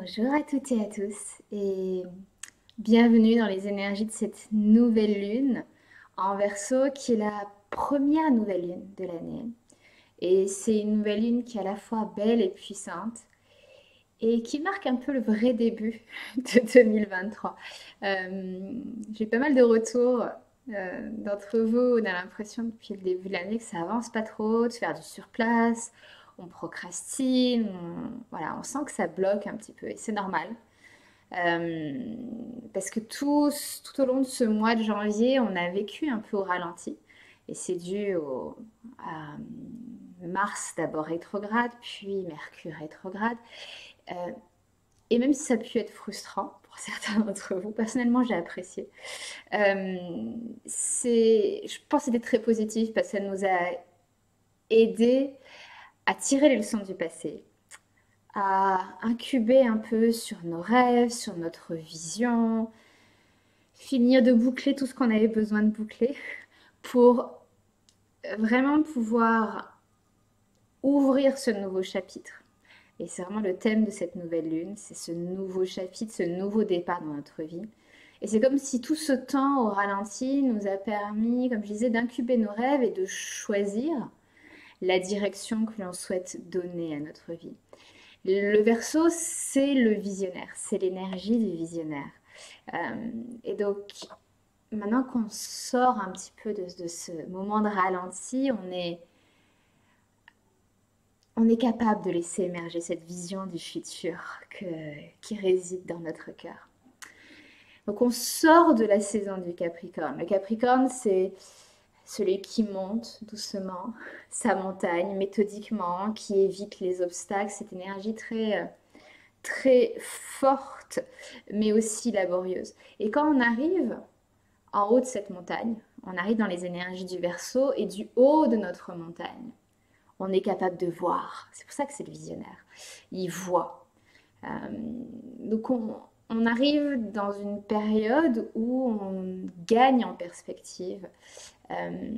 Bonjour à toutes et à tous et bienvenue dans les énergies de cette nouvelle lune en Verseau qui est la première nouvelle lune de l'année. Et c'est une nouvelle lune qui est à la fois belle et puissante et qui marque un peu le vrai début de 2023. J'ai eu pas mal de retours d'entre vous. On a l'impression depuis le début de l'année que ça avance pas trop, de faire du surplace, on procrastine, voilà, on sent que ça bloque un petit peu et c'est normal. Euh, Parce que tout au long de ce mois de janvier, on a vécu un peu au ralenti. Et c'est dû à Mars d'abord rétrograde, puis Mercure rétrograde. Euh, et même si ça a pu être frustrant pour certains d'entre vous, personnellement j'ai apprécié. Je pense que c'était très positif parce que ça nous a aidé à tirer les leçons du passé, à incuber un peu sur nos rêves, sur notre vision, finir de boucler tout ce qu'on avait besoin de boucler pour vraiment pouvoir ouvrir ce nouveau chapitre. Et c'est vraiment le thème de cette nouvelle lune, c'est ce nouveau chapitre, ce nouveau départ dans notre vie. Et c'est comme si tout ce temps au ralenti nous a permis, comme je disais, d'incuber nos rêves et de choisir la direction que l'on souhaite donner à notre vie. Le Verseau, c'est le visionnaire, c'est l'énergie du visionnaire. Et donc, maintenant qu'on sort un petit peu de ce moment de ralenti, on est capable de laisser émerger cette vision du futur qui réside dans notre cœur. Donc on sort de la saison du Capricorne. Le Capricorne, c'est celui qui monte doucement sa montagne, méthodiquement, qui évite les obstacles, cette énergie très forte, mais aussi laborieuse. Et quand on arrive en haut de cette montagne, on arrive dans les énergies du Verseau et du haut de notre montagne, on est capable de voir. C'est pour ça que c'est le visionnaire. Il voit. Euh, donc on arrive dans une période où on gagne en perspective. Euh,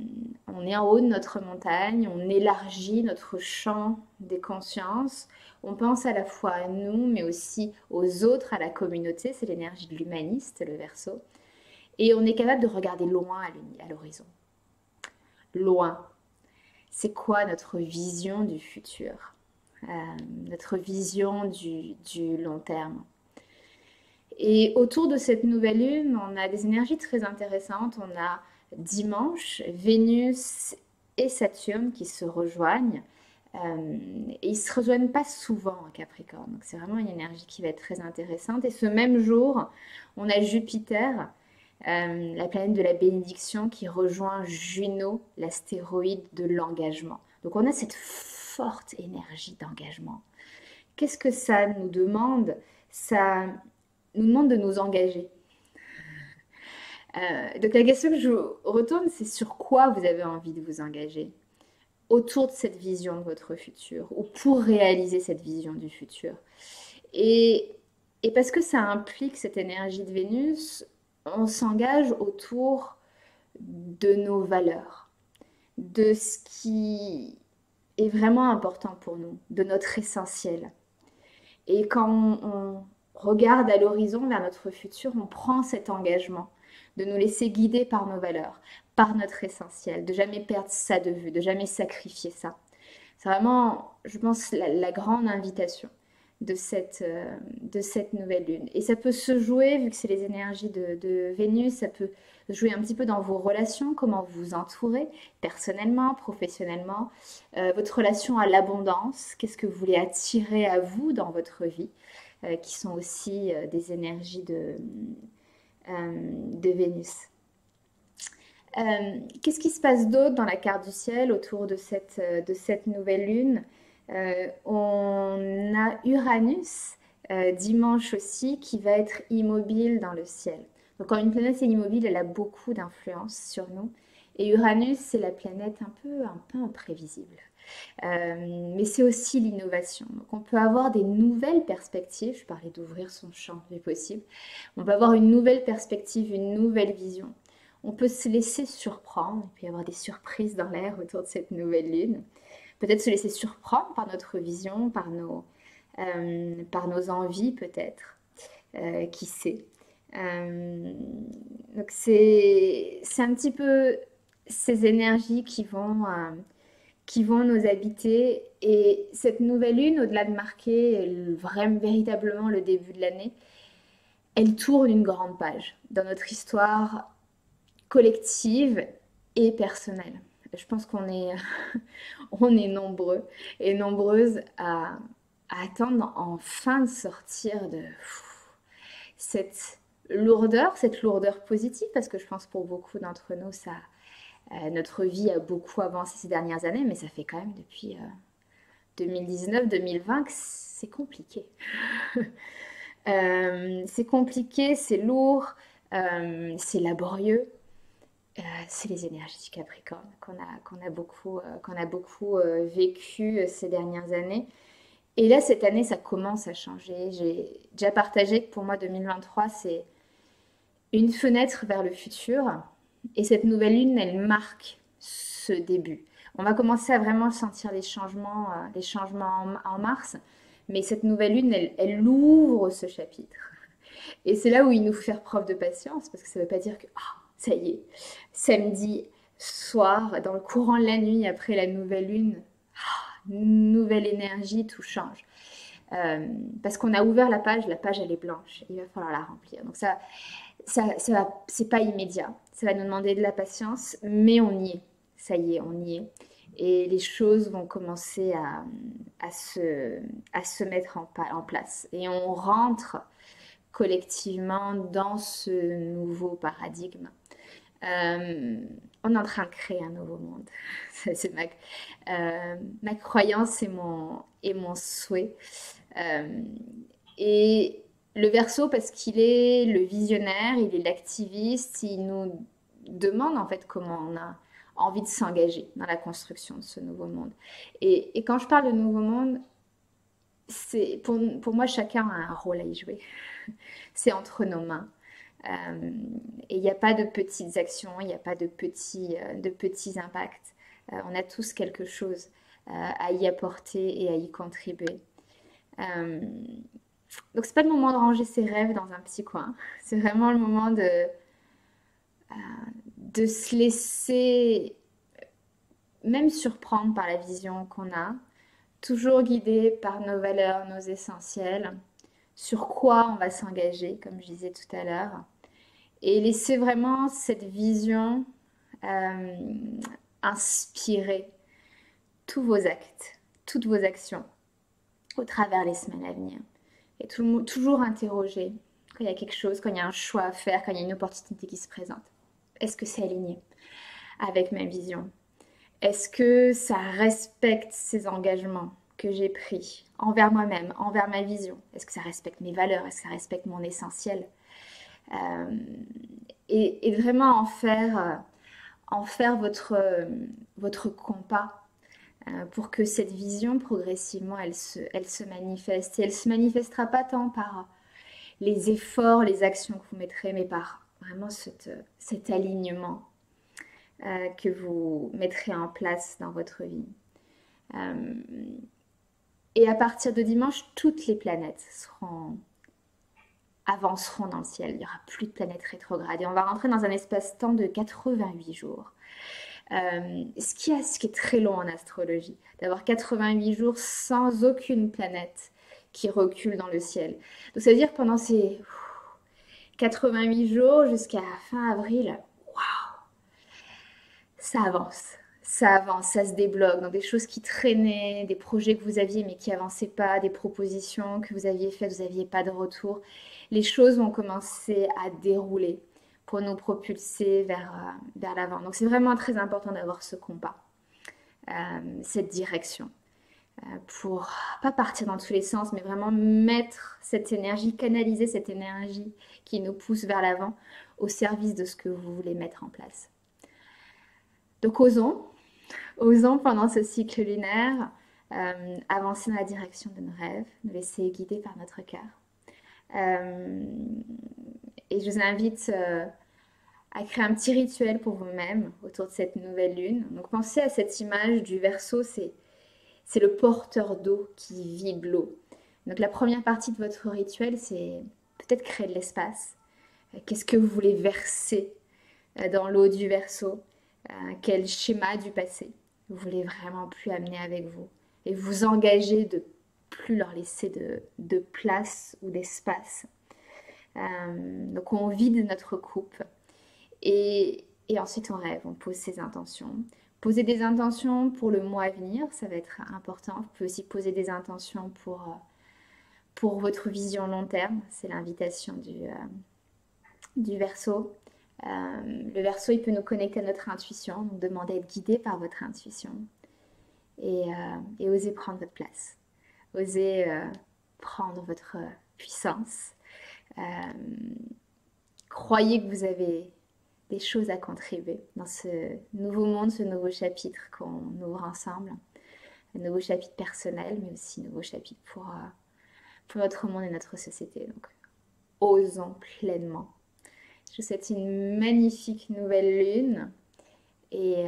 on est en haut de notre montagne, on élargit notre champ des consciences. On pense à la fois à nous, mais aussi aux autres, à la communauté. C'est l'énergie de l'humaniste, le Verseau. Et on est capable de regarder loin à l'horizon. Loin. C'est quoi notre vision du futur, notre vision du long terme. Et autour de cette nouvelle lune, on a des énergies très intéressantes. On a dimanche, Vénus et Saturne qui se rejoignent. Et ils ne se rejoignent pas souvent en Capricorne. Donc c'est vraiment une énergie qui va être très intéressante. Et ce même jour, on a Jupiter, la planète de la bénédiction qui rejoint Juno, l'astéroïde de l'engagement. Donc on a cette forte énergie d'engagement. Qu'est-ce que ça nous demande? Ça nous demande de nous engager. Donc la question que je vous retourne, c'est sur quoi vous avez envie de vous engager autour de cette vision de votre futur ou pour réaliser cette vision du futur. Et, et parce que ça implique cette énergie de Vénus, on s'engage autour de nos valeurs, de ce qui est vraiment important pour nous, de notre essentiel. Et quand on regarde à l'horizon vers notre futur, on prend cet engagement de nous laisser guider par nos valeurs, par notre essentiel, de jamais perdre ça de vue, de jamais sacrifier ça. C'est vraiment, je pense, la grande invitation de cette nouvelle lune. Et ça peut se jouer, vu que c'est les énergies de Vénus, ça peut se jouer un petit peu dans vos relations, comment vous vous entourez, personnellement, professionnellement, votre relation à l'abondance, qu'est-ce que vous voulez attirer à vous dans votre vie, qui sont aussi des énergies de Vénus. Qu'est-ce qui se passe d'autre dans la carte du ciel autour de cette nouvelle lune? On a Uranus dimanche aussi qui va être immobile dans le ciel. Donc quand une planète est immobile, elle a beaucoup d'influence sur nous. Et Uranus, c'est la planète un peu imprévisible. Mais c'est aussi l'innovation. Donc on peut avoir des nouvelles perspectives. Je parlais d'ouvrir son champ des possibles. On peut avoir une nouvelle perspective, une nouvelle vision. On peut se laisser surprendre. Il peut y avoir des surprises dans l'air autour de cette nouvelle lune. Peut-être se laisser surprendre par notre vision, par par nos envies peut-être, qui sait. Euh, donc c'est un petit peu ces énergies qui vont nous habiter. Et cette nouvelle lune, au-delà de marquer vraiment, véritablement le début de l'année, elle tourne une grande page dans notre histoire collective et personnelle. Je pense qu'on est, on est nombreux et nombreuses à attendre enfin de sortir de cette lourdeur positive, parce que je pense pour beaucoup d'entre nous, notre vie a beaucoup avancé ces dernières années, mais ça fait quand même depuis 2019-2020 que c'est compliqué. C'est compliqué, c'est lourd, c'est laborieux. C'est les énergies du Capricorne qu'on a beaucoup vécu ces dernières années. Et là, cette année, ça commence à changer. J'ai déjà partagé que pour moi, 2023, c'est une fenêtre vers le futur. Et cette nouvelle lune, elle marque ce début. On va commencer à vraiment sentir les changements en mars. Mais cette nouvelle lune, elle ouvre ce chapitre. Et c'est là où il nous faut faire preuve de patience, parce que ça ne veut pas dire que, ah, ça y est, samedi soir, dans le courant de la nuit, après la nouvelle lune, nouvelle énergie, tout change. Parce qu'on a ouvert la page elle est blanche, il va falloir la remplir. Donc c'est pas immédiat, ça va nous demander de la patience, mais on y est, ça y est, on y est. Et les choses vont commencer à se mettre en place. Et on rentre collectivement dans ce nouveau paradigme. On est en train de créer un nouveau monde. C'est ma croyance et mon souhait. Euh, et le Verseau, parce qu'il est le visionnaire, il est l'activiste, il nous demande en fait comment on a envie de s'engager dans la construction de ce nouveau monde. Et quand je parle de nouveau monde, pour moi, chacun a un rôle à y jouer. C'est entre nos mains. Et il n'y a pas de petites actions, il n'y a pas de petits impacts. On a tous quelque chose à y apporter et à y contribuer. Euh, donc c'est pas le moment de ranger ses rêves dans un petit coin. C'est vraiment le moment de se laisser même surprendre par la vision qu'on a, toujours guidé par nos valeurs, nos essentiels, sur quoi on va s'engager, comme je disais tout à l'heure. Et laisser vraiment cette vision euh, inspirer tous vos actes, toutes vos actions au travers les semaines à venir. Et toujours interroger quand il y a quelque chose, quand il y a un choix à faire, quand il y a une opportunité qui se présente. Est-ce que c'est aligné avec ma vision? Est-ce que ça respecte ces engagements que j'ai pris envers moi-même, envers ma vision? Est-ce que ça respecte mes valeurs? Est-ce que ça respecte mon essentiel? euh, et vraiment en faire votre compas pour que cette vision, progressivement, elle se manifeste. Et elle se manifestera pas tant par les efforts, les actions que vous mettrez, mais par vraiment cet alignement que vous mettrez en place dans votre vie. Euh, et à partir de dimanche, toutes les planètes avanceront dans le ciel. Il n'y aura plus de planètes rétrogrades. Et on va rentrer dans un espace-temps de 88 jours. Ce qui est très long en astrologie, d'avoir 88 jours sans aucune planète qui recule dans le ciel. Donc ça veut dire que pendant ces 88 jours jusqu'à fin avril, waouh, ça avance, ça se débloque. Donc des choses qui traînaient, des projets que vous aviez mais qui avançaient pas, des propositions que vous aviez faites, vous n'aviez pas de retour. Les choses vont commencer à dérouler pour nous propulser vers l'avant. Donc c'est vraiment très important d'avoir ce compas, cette direction, pour pas partir dans tous les sens, mais vraiment mettre cette énergie, canaliser cette énergie qui nous pousse vers l'avant au service de ce que vous voulez mettre en place. Donc osons pendant ce cycle lunaire avancer dans la direction de nos rêves, nous laisser guider par notre cœur. Et je vous invite à créer un petit rituel pour vous-même autour de cette nouvelle lune. Donc pensez à cette image du Verseau, c'est le porteur d'eau qui vibre l'eau. Donc la première partie de votre rituel, c'est peut-être créer de l'espace. Qu'est-ce que vous voulez verser dans l'eau du Verseau? Quel schéma du passé vous voulez vraiment plus amener avec vous? Et vous engager de plus leur laisser de place ou d'espace. Donc on vide notre coupe et ensuite on rêve, on pose ses intentions. Poser des intentions pour le mois à venir, ça va être important. Vous pouvez aussi poser des intentions pour votre vision long terme. C'est l'invitation du Verseau. Le Verseau, il peut nous connecter à notre intuition, donc demandez à être guidé par votre intuition et osez prendre votre place. Osez prendre votre puissance. Euh, Croyez que vous avez des choses à contribuer dans ce nouveau monde, ce nouveau chapitre qu'on ouvre ensemble. Un nouveau chapitre personnel, mais aussi un nouveau chapitre pour notre monde et notre société. Donc, osons pleinement. Je vous souhaite une magnifique nouvelle lune et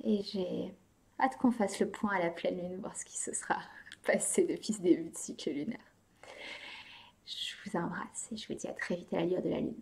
j'ai hâte qu'on fasse le point à la pleine lune, voir ce qui se sera passé depuis ce début de cycle lunaire. Je vous embrasse et je vous dis à très vite à la lueur de la lune.